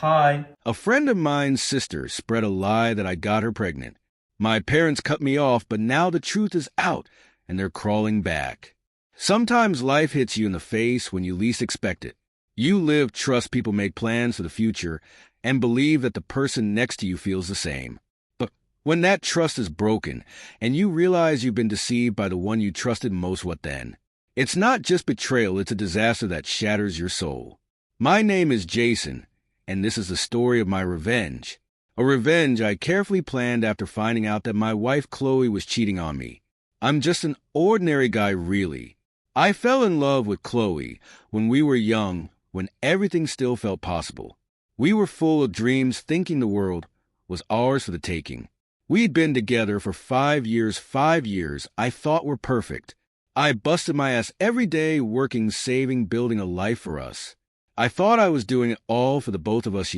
Hi. A friend of mine's sister spread a lie that I got her pregnant. My parents cut me off, but now the truth is out, and they're crawling back. Sometimes life hits you in the face when you least expect it. You live, trust people, make plans for the future, and believe that the person next to you feels the same. But when that trust is broken, and you realize you've been deceived by the one you trusted most, what then? It's not just betrayal, it's a disaster that shatters your soul. My name is Jason, and this is the story of my revenge. A revenge I carefully planned after finding out that my wife Chloe was cheating on me. I'm just an ordinary guy, really. I fell in love with Chloe when we were young, when everything still felt possible. We were full of dreams, thinking the world was ours for the taking. We'd been together for 5 years I thought were perfect. I busted my ass every day, working, saving, building a life for us. I thought I was doing it all for the both of us,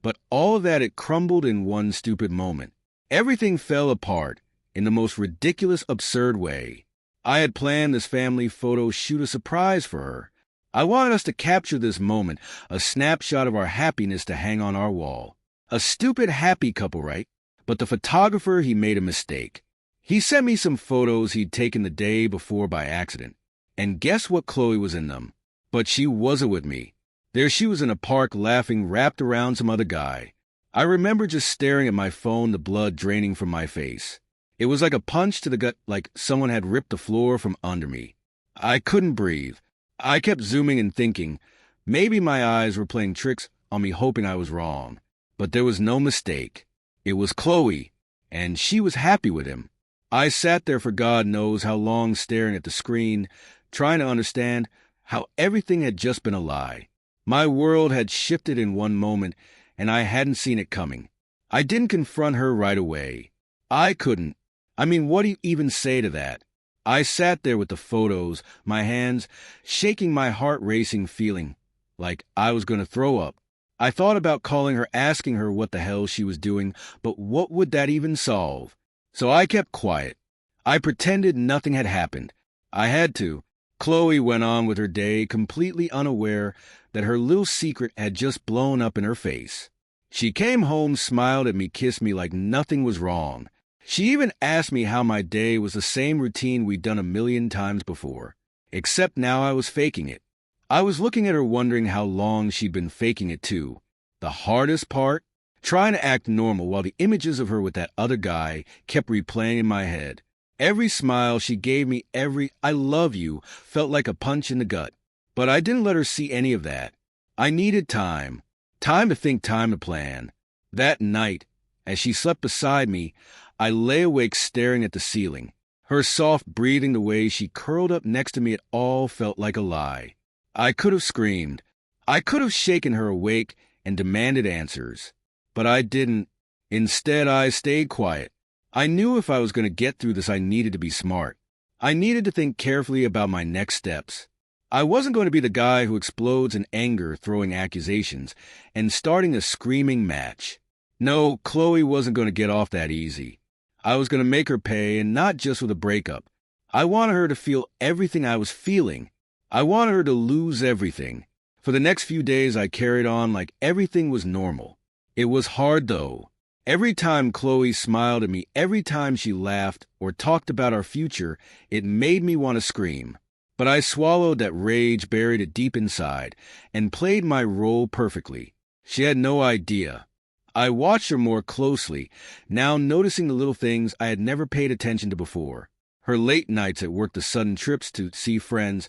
but all of that, it crumbled in one stupid moment. Everything fell apart in the most ridiculous, absurd way. I had planned this family photo shoot, a surprise for her. I wanted us to capture this moment, a snapshot of our happiness to hang on our wall. A stupid, happy couple, right? But the photographer, he made a mistake. He sent me some photos he'd taken the day before by accident. And guess what? Chloe was in them. But she wasn't with me. There she was in a park, laughing, wrapped around some other guy. I remember just staring at my phone, the blood draining from my face. It was like a punch to the gut, like someone had ripped the floor from under me. I couldn't breathe. I kept zooming and thinking, maybe my eyes were playing tricks on me, hoping I was wrong. But there was no mistake. It was Chloe, and she was happy with him. I sat there for God knows how long, staring at the screen, trying to understand how everything had just been a lie. My world had shifted in one moment, and I hadn't seen it coming. I didn't confront her right away. I couldn't. What do you even say to that? I sat there with the photos, my hands shaking, my heart racing, feeling like I was going to throw up. I thought about calling her, asking her what the hell she was doing, but what would that even solve? So I kept quiet. I pretended nothing had happened. I had to. Chloe went on with her day, completely unaware that her little secret had just blown up in her face. She came home, smiled at me, kissed me like nothing was wrong. She even asked me how my day was, the same routine we'd done a million times before, except now I was faking it. I was looking at her, wondering how long she'd been faking it too. The hardest part? Trying to act normal while the images of her with that other guy kept replaying in my head. Every smile she gave me, every "I love you" felt like a punch in the gut. But I didn't let her see any of that. I needed time. Time to think, time to plan. That night, as she slept beside me, I lay awake staring at the ceiling. Her soft breathing, the way she curled up next to me, it all felt like a lie. I could have screamed. I could have shaken her awake and demanded answers. But I didn't. Instead, I stayed quiet. I knew if I was going to get through this, I needed to be smart. I needed to think carefully about my next steps. I wasn't going to be the guy who explodes in anger, throwing accusations, and starting a screaming match. No, Chloe wasn't going to get off that easy. I was going to make her pay, and not just with a breakup. I wanted her to feel everything I was feeling. I wanted her to lose everything. For the next few days, I carried on like everything was normal. It was hard, though. Every time Chloe smiled at me, every time she laughed or talked about our future, it made me want to scream. But I swallowed that rage, buried it deep inside, and played my role perfectly. She had no idea. I watched her more closely, now noticing the little things I had never paid attention to before. Her late nights at work, the sudden trips to see friends,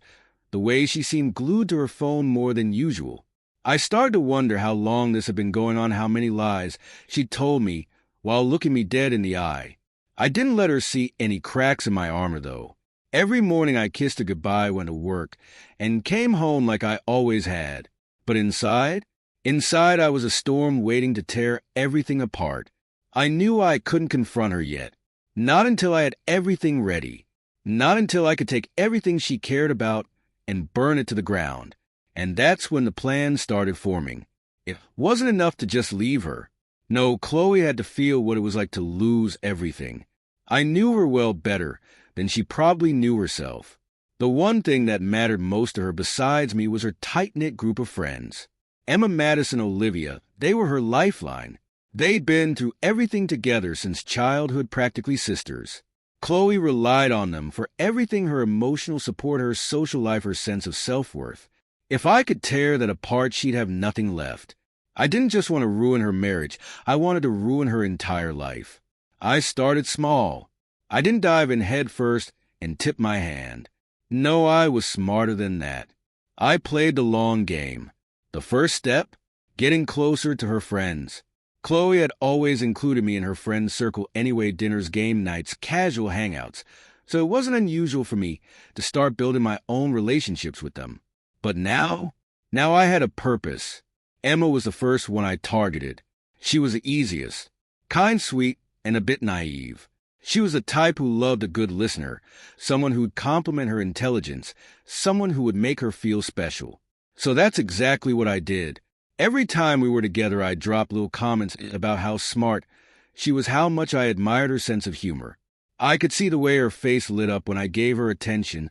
the way she seemed glued to her phone more than usual. I started to wonder how long this had been going on, how many lies she'd told me while looking me dead in the eye. I didn't let her see any cracks in my armor, though. Every morning I kissed her goodbye, went to work, and came home like I always had. But inside I was a storm waiting to tear everything apart. I knew I couldn't confront her yet. Not until I had everything ready. Not until I could take everything she cared about and burn it to the ground. And that's when the plan started forming. It wasn't enough to just leave her. No, Chloe had to feel what it was like to lose everything. I knew her well, better than she probably knew herself. The one thing that mattered most to her besides me was her tight-knit group of friends. Emma, Madison, Olivia, they were her lifeline. They'd been through everything together since childhood, practically sisters. Chloe relied on them for everything: her emotional support, her social life, her sense of self-worth. If I could tear that apart, she'd have nothing left. I didn't just want to ruin her marriage, I wanted to ruin her entire life. I started small. I didn't dive in head first and tip my hand. No, I was smarter than that. I played the long game. The first step? Getting closer to her friends. Chloe had always included me in her friends' circle anyway: dinners, game nights, casual hangouts, so it wasn't unusual for me to start building my own relationships with them. But now I had a purpose. Emma was the first one I targeted. She was the easiest. Kind, sweet, and a bit naive. She was the type who loved a good listener, someone who'd compliment her intelligence, someone who would make her feel special. So that's exactly what I did. Every time we were together, I'd drop little comments about how smart she was, how much I admired her sense of humor. I could see the way her face lit up when I gave her attention,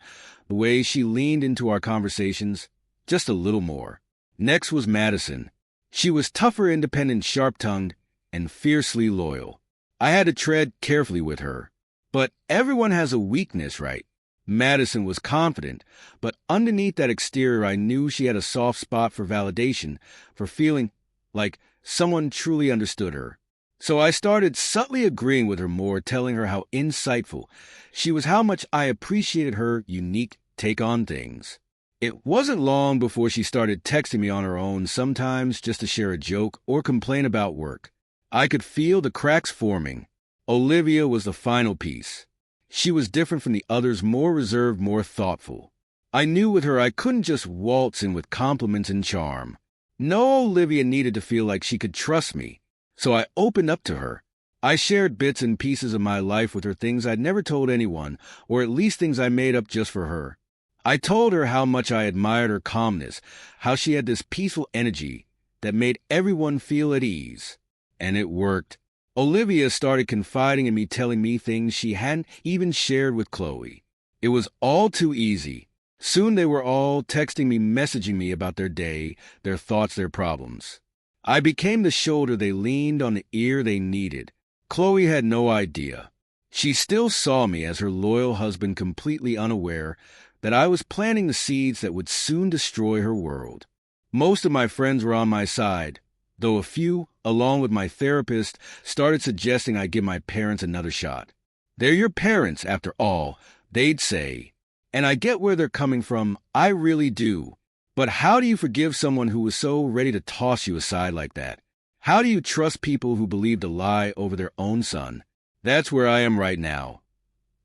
the way she leaned into our conversations, just a little more. Next was Madison. She was tougher, independent, sharp-tongued, and fiercely loyal. I had to tread carefully with her. But everyone has a weakness, right? Madison was confident, but underneath that exterior I knew she had a soft spot for validation, for feeling like someone truly understood her. So I started subtly agreeing with her more, telling her how insightful she was, how much I appreciated her unique take on things. It wasn't long before she started texting me on her own, sometimes just to share a joke or complain about work. I could feel the cracks forming. Olivia was the final piece. She was different from the others, more reserved, more thoughtful. I knew with her I couldn't just waltz in with compliments and charm. No, Olivia needed to feel like she could trust me. So I opened up to her. I shared bits and pieces of my life with her, things I'd never told anyone, or at least things I made up just for her. I told her how much I admired her calmness, how she had this peaceful energy that made everyone feel at ease. And it worked. Olivia started confiding in me, telling me things she hadn't even shared with Chloe. It was all too easy. Soon they were all texting me, messaging me about their day, their thoughts, their problems. I became the shoulder they leaned on, the ear they needed. Chloe had no idea. She still saw me as her loyal husband, completely unaware that I was planting the seeds that would soon destroy her world. Most of my friends were on my side, though a few, along with my therapist, started suggesting I give my parents another shot. They're your parents, after all, they'd say. And I get where they're coming from, I really do. But how do you forgive someone who was so ready to toss you aside like that? How do you trust people who believed a lie over their own son? That's where I am right now.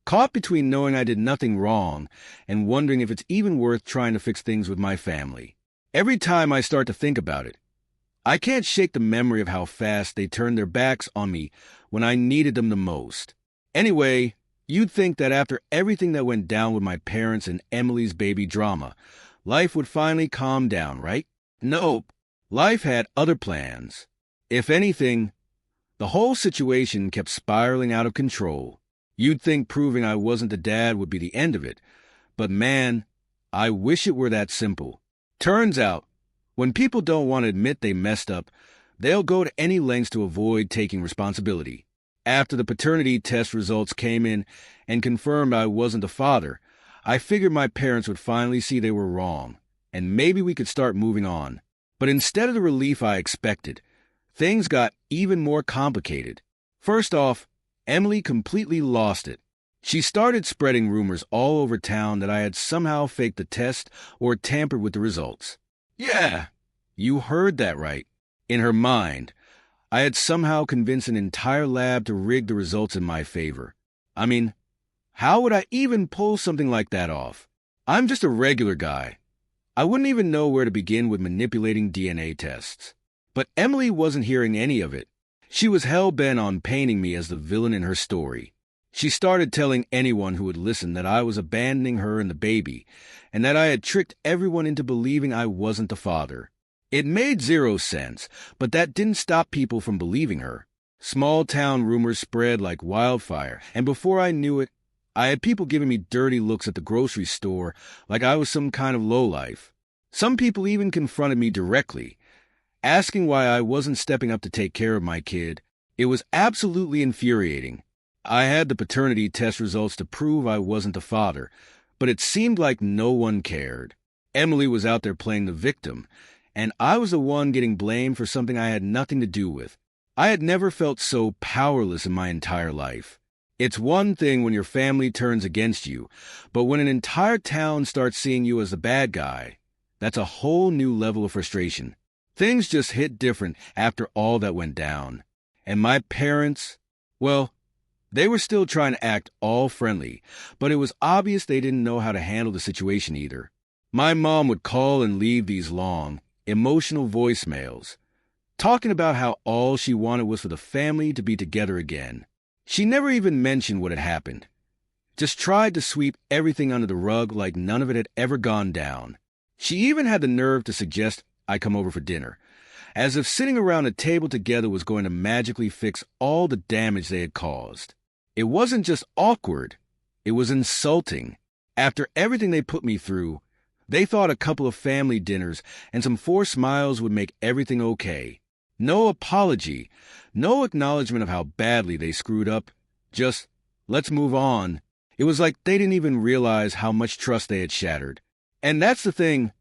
Caught between knowing I did nothing wrong and wondering if it's even worth trying to fix things with my family. Every time I start to think about it, I can't shake the memory of how fast they turned their backs on me when I needed them the most. Anyway, you'd think that after everything that went down with my parents and Emily's baby drama, life would finally calm down, right? Nope. Life had other plans. If anything, the whole situation kept spiraling out of control. You'd think proving I wasn't the dad would be the end of it. But man, I wish it were that simple. Turns out, when people don't want to admit they messed up, they'll go to any lengths to avoid taking responsibility. After the paternity test results came in and confirmed I wasn't the father, I figured my parents would finally see they were wrong, and maybe we could start moving on. But instead of the relief I expected, things got even more complicated. First off, Emily completely lost it. She started spreading rumors all over town that I had somehow faked the test or tampered with the results. Yeah, you heard that right. In her mind, I had somehow convinced an entire lab to rig the results in my favor. I mean, how would I even pull something like that off? I'm just a regular guy. I wouldn't even know where to begin with manipulating DNA tests. But Emily wasn't hearing any of it. She was hell-bent on painting me as the villain in her story. She started telling anyone who would listen that I was abandoning her and the baby, and that I had tricked everyone into believing I wasn't the father. It made zero sense, but that didn't stop people from believing her. Small-town rumors spread like wildfire, and before I knew it, I had people giving me dirty looks at the grocery store like I was some kind of lowlife. Some people even confronted me directly, asking why I wasn't stepping up to take care of my kid. It was absolutely infuriating. I had the paternity test results to prove I wasn't the father, but it seemed like no one cared. Emily was out there playing the victim, and I was the one getting blamed for something I had nothing to do with. I had never felt so powerless in my entire life. It's one thing when your family turns against you, but when an entire town starts seeing you as the bad guy, that's a whole new level of frustration. Things just hit different after all that went down. And my parents, well, they were still trying to act all friendly, but it was obvious they didn't know how to handle the situation either. My mom would call and leave these long, emotional voicemails, talking about how all she wanted was for the family to be together again. She never even mentioned what had happened. Just tried to sweep everything under the rug like none of it had ever gone down. She even had the nerve to suggest I come over for dinner, as if sitting around a table together was going to magically fix all the damage they had caused. It wasn't just awkward, it was insulting. After everything they put me through, they thought a couple of family dinners and some forced smiles would make everything okay. No apology, no acknowledgement of how badly they screwed up, just, let's move on. It was like they didn't even realize how much trust they had shattered. And that's the thing,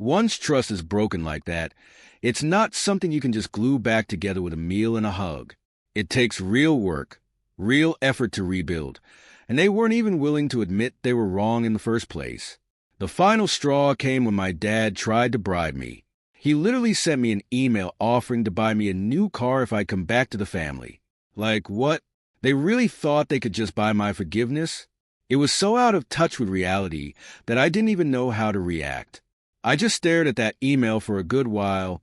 once trust is broken like that, it's not something you can just glue back together with a meal and a hug. It takes real work, real effort to rebuild, and they weren't even willing to admit they were wrong in the first place. The final straw came when my dad tried to bribe me. He literally sent me an email offering to buy me a new car if I'd come back to the family. Like, what? They really thought they could just buy my forgiveness? It was so out of touch with reality that I didn't even know how to react. I just stared at that email for a good while,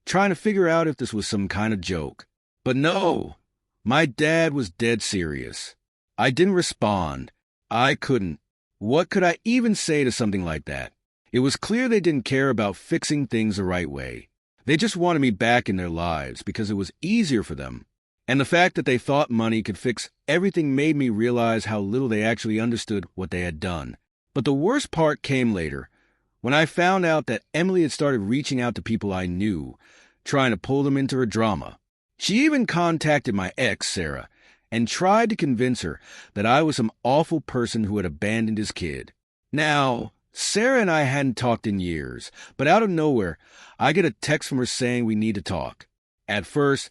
trying to figure out if this was some kind of joke. But no, my dad was dead serious. I didn't respond. I couldn't. What could I even say to something like that? It was clear they didn't care about fixing things the right way. They just wanted me back in their lives because it was easier for them. And the fact that they thought money could fix everything made me realize how little they actually understood what they had done. But the worst part came later, when I found out that Emily had started reaching out to people I knew, trying to pull them into her drama. She even contacted my ex, Sarah, and tried to convince her that I was some awful person who had abandoned his kid. Now, Sarah and I hadn't talked in years, but out of nowhere, I get a text from her saying we need to talk. At first,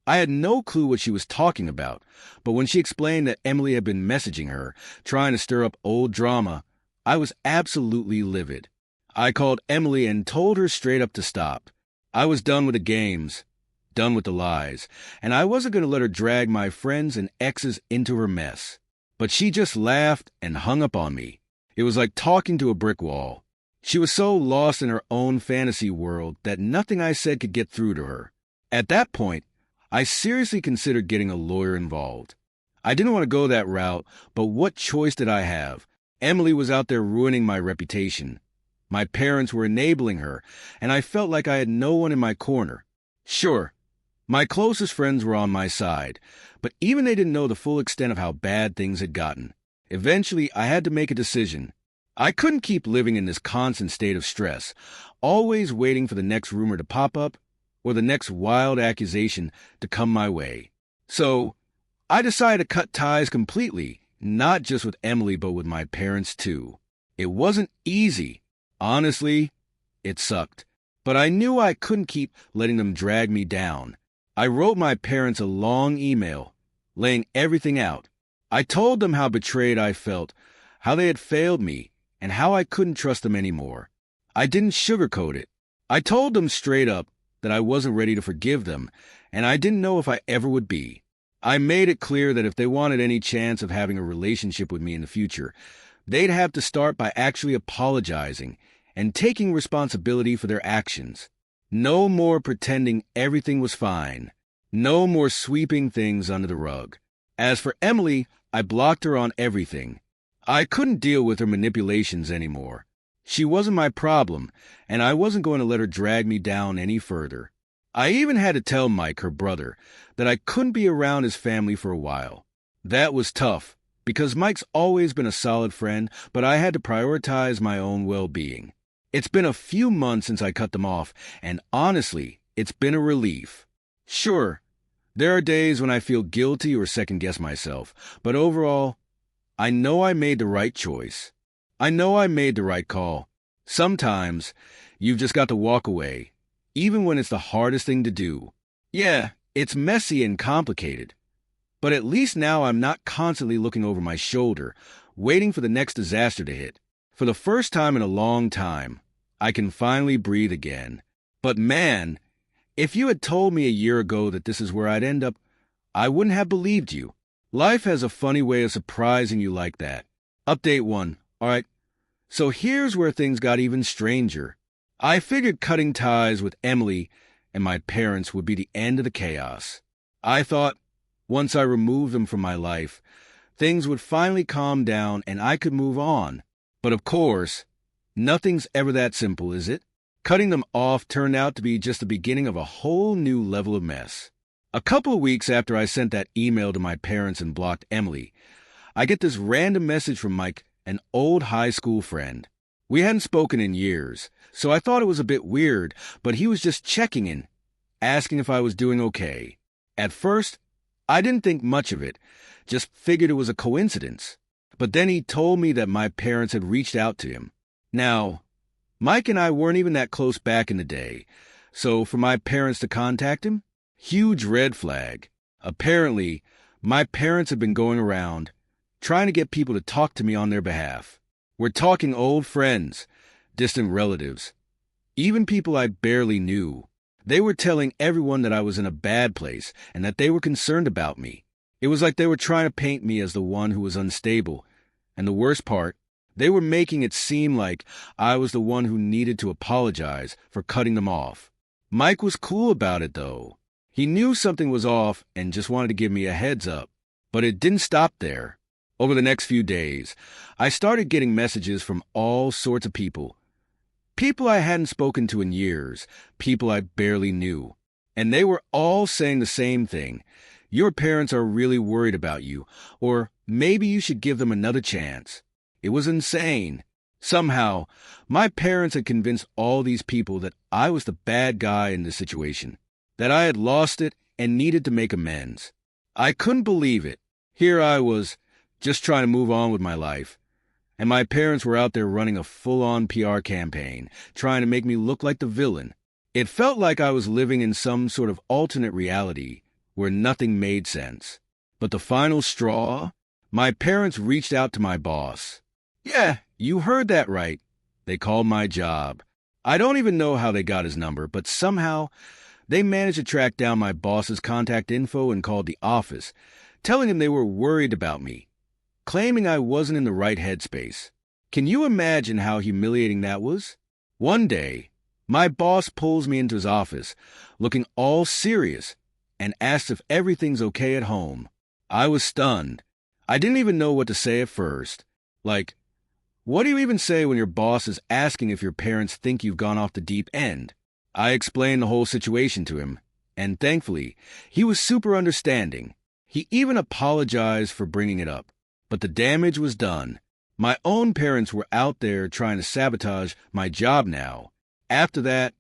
I had no clue what she was talking about, but when she explained that Emily had been messaging her, trying to stir up old drama, I was absolutely livid. I called Emily and told her straight up to stop. I was done with the games, done with the lies, and I wasn't going to let her drag my friends and exes into her mess. But she just laughed and hung up on me. It was like talking to a brick wall. She was so lost in her own fantasy world that nothing I said could get through to her. At that point, I seriously considered getting a lawyer involved. I didn't want to go that route, but what choice did I have? Emily was out there ruining my reputation. My parents were enabling her, and I felt like I had no one in my corner. Sure, my closest friends were on my side, but even they didn't know the full extent of how bad things had gotten. Eventually, I had to make a decision. I couldn't keep living in this constant state of stress, always waiting for the next rumor to pop up or the next wild accusation to come my way. So, I decided to cut ties completely, not just with Emily, but with my parents too. It wasn't easy. Honestly, it sucked. But I knew I couldn't keep letting them drag me down. I wrote my parents a long email, laying everything out. I told them how betrayed I felt, how they had failed me, and how I couldn't trust them anymore. I didn't sugarcoat it. I told them straight up that I wasn't ready to forgive them, and I didn't know if I ever would be. I made it clear that if they wanted any chance of having a relationship with me in the future, they'd have to start by actually apologizing and taking responsibility for their actions. No more pretending everything was fine. No more sweeping things under the rug. As for Emily, I blocked her on everything. I couldn't deal with her manipulations anymore. She wasn't my problem, and I wasn't going to let her drag me down any further. I even had to tell Mike, her brother, that I couldn't be around his family for a while. That was tough, because Mike's always been a solid friend, but I had to prioritize my own well-being. It's been a few months since I cut them off, and honestly, it's been a relief. Sure, there are days when I feel guilty or second-guess myself, but overall, I know I made the right choice. I know I made the right call. Sometimes, you've just got to walk away, even when it's the hardest thing to do. Yeah, it's messy and complicated, but at least now I'm not constantly looking over my shoulder, waiting for the next disaster to hit. For the first time in a long time, I can finally breathe again. But man, if you had told me a year ago that this is where I'd end up, I wouldn't have believed you. Life has a funny way of surprising you like that. Update 1. All right, so here's where things got even stranger. I figured cutting ties with Emily and my parents would be the end of the chaos. I thought, once I removed them from my life, things would finally calm down and I could move on. But of course, nothing's ever that simple, is it? Cutting them off turned out to be just the beginning of a whole new level of mess. A couple of weeks after I sent that email to my parents and blocked Emily, I get this random message from Mike, an old high school friend. We hadn't spoken in years, so I thought it was a bit weird, but he was just checking in, asking if I was doing okay. At first, I didn't think much of it, just figured it was a coincidence. But then he told me that my parents had reached out to him. Now, Mike and I weren't even that close back in the day, so for my parents to contact him, huge red flag. Apparently, my parents have been going around trying to get people to talk to me on their behalf. We're talking old friends, distant relatives, even people I barely knew. They were telling everyone that I was in a bad place and that they were concerned about me. It was like they were trying to paint me as the one who was unstable. And the worst part, they were making it seem like I was the one who needed to apologize for cutting them off. Mike was cool about it, though. He knew something was off and just wanted to give me a heads up. But it didn't stop there. Over the next few days, I started getting messages from all sorts of people. People I hadn't spoken to in years, people I barely knew. And they were all saying the same thing. Your parents are really worried about you, or maybe you should give them another chance. It was insane. Somehow, my parents had convinced all these people that I was the bad guy in this situation, that I had lost it and needed to make amends. I couldn't believe it. Here I was, just trying to move on with my life, and my parents were out there running a full-on PR campaign, trying to make me look like the villain. It felt like I was living in some sort of alternate reality where nothing made sense. But the final straw? My parents reached out to my boss. Yeah, you heard that right. They called my job. I don't even know how they got his number, but somehow they managed to track down my boss's contact info and called the office, telling him they were worried about me, claiming I wasn't in the right headspace. Can you imagine how humiliating that was? One day, my boss pulls me into his office, looking all serious, and asks if everything's okay at home. I was stunned. I didn't even know what to say at first. Like, what do you even say when your boss is asking if your parents think you've gone off the deep end? I explained the whole situation to him, and thankfully, he was super understanding. He even apologized for bringing it up. But the damage was done. My own parents were out there trying to sabotage my job now. After that,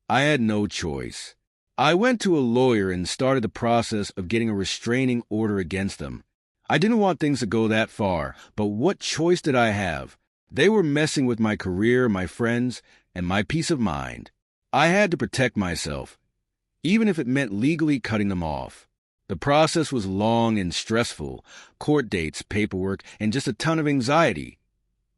I had no choice. I went to a lawyer and started the process of getting a restraining order against them. I didn't want things to go that far, but what choice did I have? They were messing with my career, my friends, and my peace of mind. I had to protect myself, even if it meant legally cutting them off. The process was long and stressful, court dates, paperwork, and just a ton of anxiety.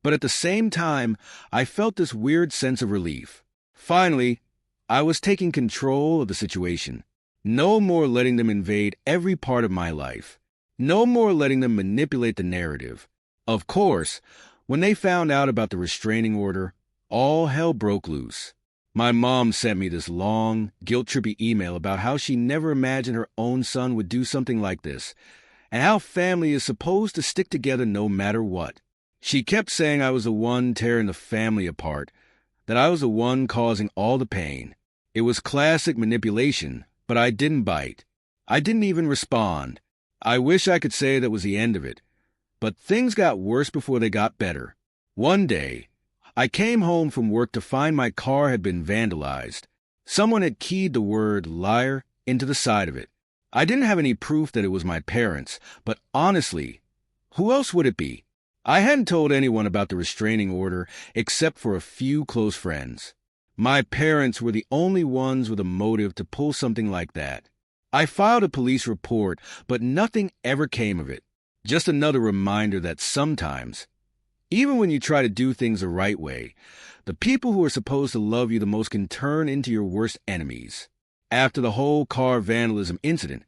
But at the same time, I felt this weird sense of relief. Finally, I was taking control of the situation. No more letting them invade every part of my life. No more letting them manipulate the narrative. Of course, when they found out about the restraining order, all hell broke loose. My mom sent me this long, guilt-trippy email about how she never imagined her own son would do something like this, and how family is supposed to stick together no matter what. She kept saying I was the one tearing the family apart, that I was the one causing all the pain. It was classic manipulation, but I didn't bite. I didn't even respond. I wish I could say that was the end of it, but things got worse before they got better. One day, I came home from work to find my car had been vandalized. Someone had keyed the word liar into the side of it. I didn't have any proof that it was my parents, but honestly, who else would it be? I hadn't told anyone about the restraining order except for a few close friends. My parents were the only ones with a motive to pull something like that. I filed a police report, but nothing ever came of it. Just another reminder that sometimes, even when you try to do things the right way, the people who are supposed to love you the most can turn into your worst enemies. After the whole car vandalism incident,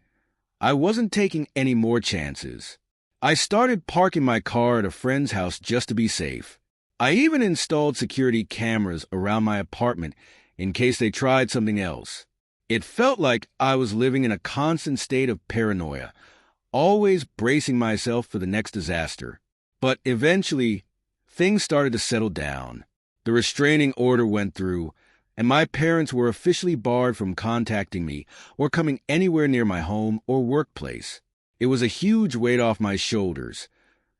I wasn't taking any more chances. I started parking my car at a friend's house just to be safe. I even installed security cameras around my apartment in case they tried something else. It felt like I was living in a constant state of paranoia, always bracing myself for the next disaster. But eventually, things started to settle down. The restraining order went through, and my parents were officially barred from contacting me or coming anywhere near my home or workplace. It was a huge weight off my shoulders.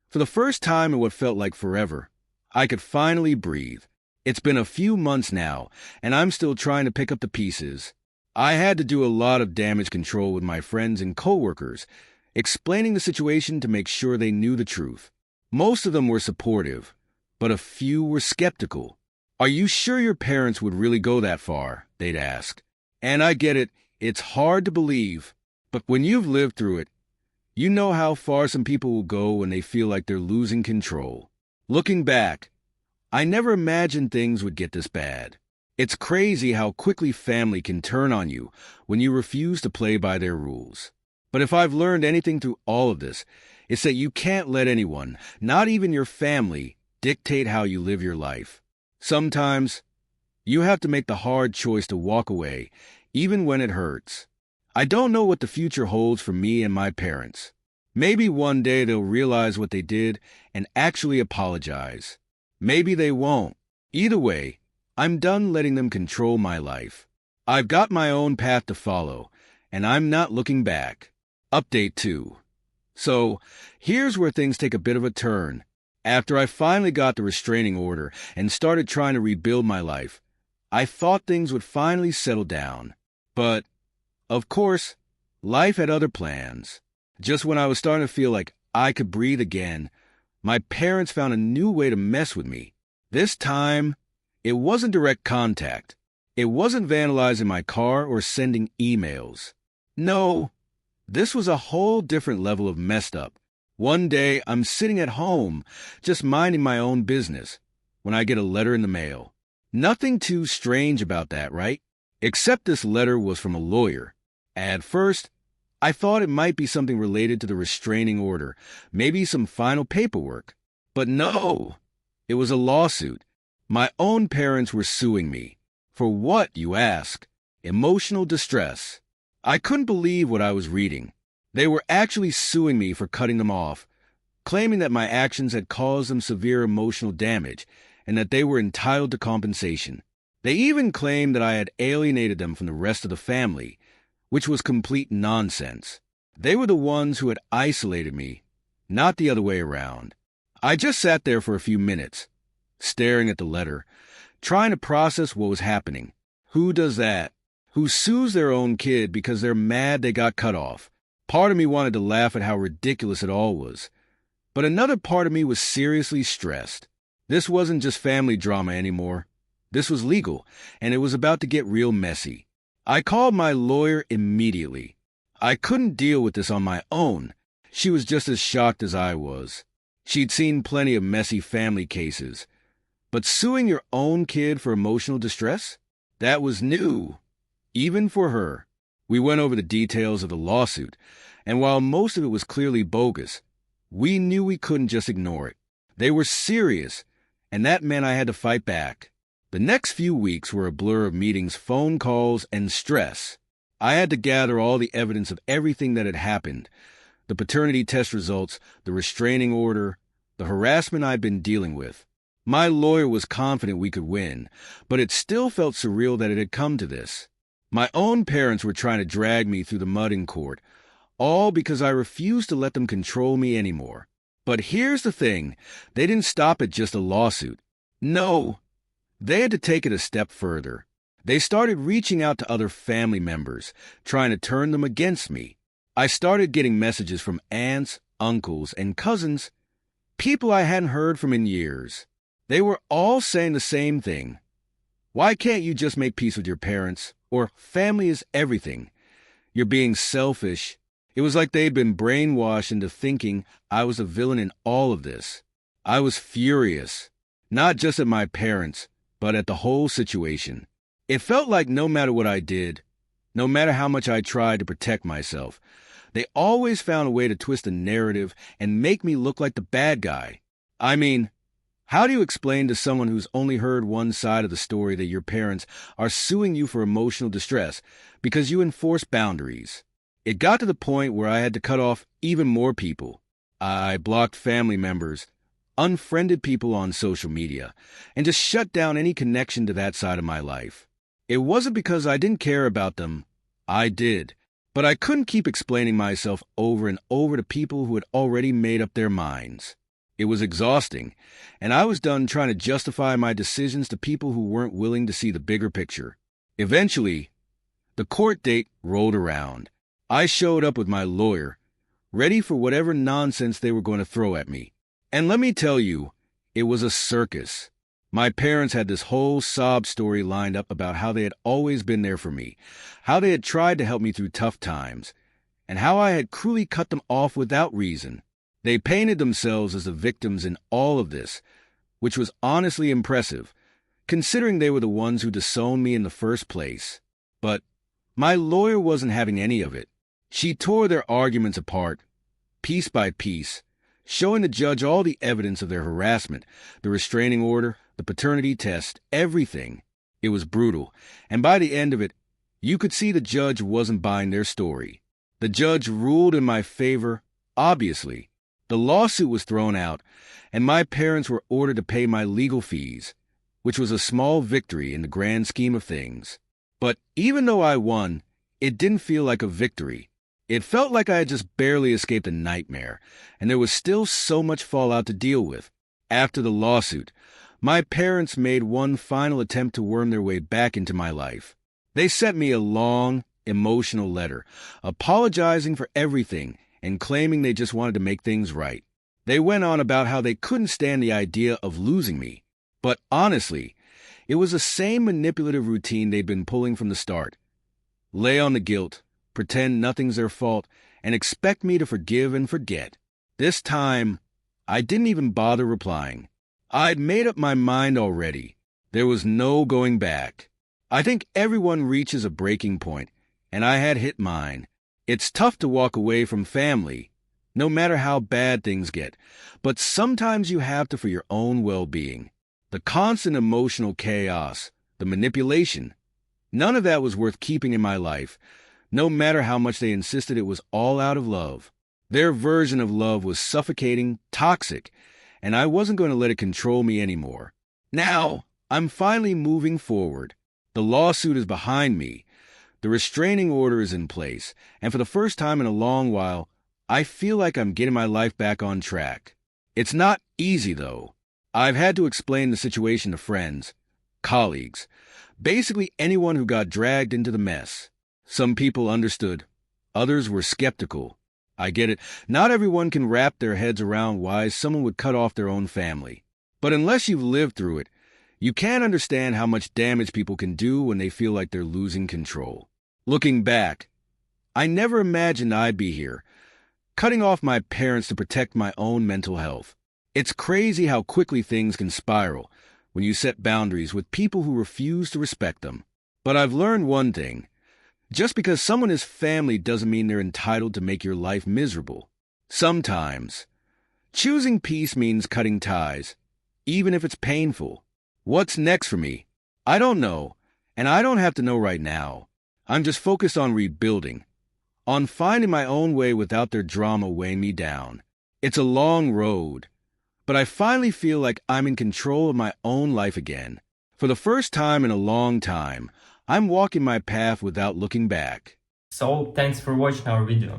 For the first time in what felt like forever, I could finally breathe. It's been a few months now, and I'm still trying to pick up the pieces. I had to do a lot of damage control with my friends and coworkers, explaining the situation to make sure they knew the truth. Most of them were supportive, but a few were skeptical. "Are you sure your parents would really go that far?" they'd ask. And I get it, it's hard to believe, but when you've lived through it, you know how far some people will go when they feel like they're losing control. Looking back, I never imagined things would get this bad. It's crazy how quickly family can turn on you when you refuse to play by their rules. But if I've learned anything through all of this, it's that you can't let anyone, not even your family, dictate how you live your life. Sometimes, you have to make the hard choice to walk away, even when it hurts. I don't know what the future holds for me and my parents. Maybe one day they'll realize what they did and actually apologize. Maybe they won't. Either way, I'm done letting them control my life. I've got my own path to follow, and I'm not looking back. Update 2. So, here's where things take a bit of a turn. After I finally got the restraining order and started trying to rebuild my life, I thought things would finally settle down. But, of course, life had other plans. Just when I was starting to feel like I could breathe again, my parents found a new way to mess with me. This time, it wasn't direct contact. It wasn't vandalizing my car or sending emails. No, this was a whole different level of messed up. One day, I'm sitting at home, just minding my own business, when I get a letter in the mail. Nothing too strange about that, right? Except this letter was from a lawyer. At first, I thought it might be something related to the restraining order, maybe some final paperwork. But no, it was a lawsuit. My own parents were suing me. For what, you ask? Emotional distress. I couldn't believe what I was reading. They were actually suing me for cutting them off, claiming that my actions had caused them severe emotional damage and that they were entitled to compensation. They even claimed that I had alienated them from the rest of the family, which was complete nonsense. They were the ones who had isolated me, not the other way around. I just sat there for a few minutes, staring at the letter, trying to process what was happening. Who does that? Who sues their own kid because they're mad they got cut off? Part of me wanted to laugh at how ridiculous it all was, but another part of me was seriously stressed. This wasn't just family drama anymore. This was legal, and it was about to get real messy. I called my lawyer immediately. I couldn't deal with this on my own. She was just as shocked as I was. She'd seen plenty of messy family cases. But suing your own kid for emotional distress? That was new, even for her. We went over the details of the lawsuit, and while most of it was clearly bogus, we knew we couldn't just ignore it. They were serious, and that meant I had to fight back. The next few weeks were a blur of meetings, phone calls, and stress. I had to gather all the evidence of everything that had happened, the paternity test results, the restraining order, the harassment I'd been dealing with. My lawyer was confident we could win, but it still felt surreal that it had come to this. My own parents were trying to drag me through the mud in court, all because I refused to let them control me anymore. But here's the thing, they didn't stop at just a lawsuit. No, they had to take it a step further. They started reaching out to other family members, trying to turn them against me. I started getting messages from aunts, uncles, and cousins, people I hadn't heard from in years. They were all saying the same thing. Why can't you just make peace with your parents? Or family is everything. You're being selfish. It was like they'd been brainwashed into thinking I was a villain in all of this. I was furious, not just at my parents, but at the whole situation. It felt like no matter what I did, no matter how much I tried to protect myself, they always found a way to twist the narrative and make me look like the bad guy. I mean, how do you explain to someone who's only heard one side of the story that your parents are suing you for emotional distress because you enforce boundaries? It got to the point where I had to cut off even more people. I blocked family members, unfriended people on social media, and just shut down any connection to that side of my life. It wasn't because I didn't care about them. I did. But I couldn't keep explaining myself over and over to people who had already made up their minds. It was exhausting, and I was done trying to justify my decisions to people who weren't willing to see the bigger picture. Eventually, the court date rolled around. I showed up with my lawyer, ready for whatever nonsense they were going to throw at me. And let me tell you, it was a circus. My parents had this whole sob story lined up about how they had always been there for me, how they had tried to help me through tough times, and how I had cruelly cut them off without reason. They painted themselves as the victims in all of this, which was honestly impressive, considering they were the ones who disowned me in the first place. But my lawyer wasn't having any of it. She tore their arguments apart, piece by piece, showing the judge all the evidence of their harassment, the restraining order, the paternity test, everything. It was brutal, and by the end of it, you could see the judge wasn't buying their story. The judge ruled in my favor, obviously. The lawsuit was thrown out, and my parents were ordered to pay my legal fees, which was a small victory in the grand scheme of things. But even though I won, it didn't feel like a victory. It felt like I had just barely escaped a nightmare, and there was still so much fallout to deal with. After the lawsuit, my parents made one final attempt to worm their way back into my life. They sent me a long, emotional letter, apologizing for everything and claiming they just wanted to make things right. They went on about how they couldn't stand the idea of losing me. But honestly, it was the same manipulative routine they'd been pulling from the start. Lay on the guilt, pretend nothing's their fault, and expect me to forgive and forget. This time, I didn't even bother replying. I'd made up my mind already. There was no going back. I think everyone reaches a breaking point, and I had hit mine. It's tough to walk away from family, no matter how bad things get, but sometimes you have to for your own well-being. The constant emotional chaos, the manipulation, none of that was worth keeping in my life, no matter how much they insisted it was all out of love. Their version of love was suffocating, toxic, and I wasn't going to let it control me anymore. Now, I'm finally moving forward. The lawsuit is behind me. The restraining order is in place, and for the first time in a long while, I feel like I'm getting my life back on track. It's not easy, though. I've had to explain the situation to friends, colleagues, basically anyone who got dragged into the mess. Some people understood. Others were skeptical. I get it. Not everyone can wrap their heads around why someone would cut off their own family. But unless you've lived through it, you can't understand how much damage people can do when they feel like they're losing control. Looking back, I never imagined I'd be here, cutting off my parents to protect my own mental health. It's crazy how quickly things can spiral when you set boundaries with people who refuse to respect them. But I've learned one thing. Just because someone is family doesn't mean they're entitled to make your life miserable. Sometimes, choosing peace means cutting ties, even if it's painful. What's next for me? I don't know, and I don't have to know right now. I'm just focused on rebuilding, on finding my own way without their drama weighing me down. It's a long road, but I finally feel like I'm in control of my own life again. For the first time in a long time, I'm walking my path without looking back. So, thanks for watching our video.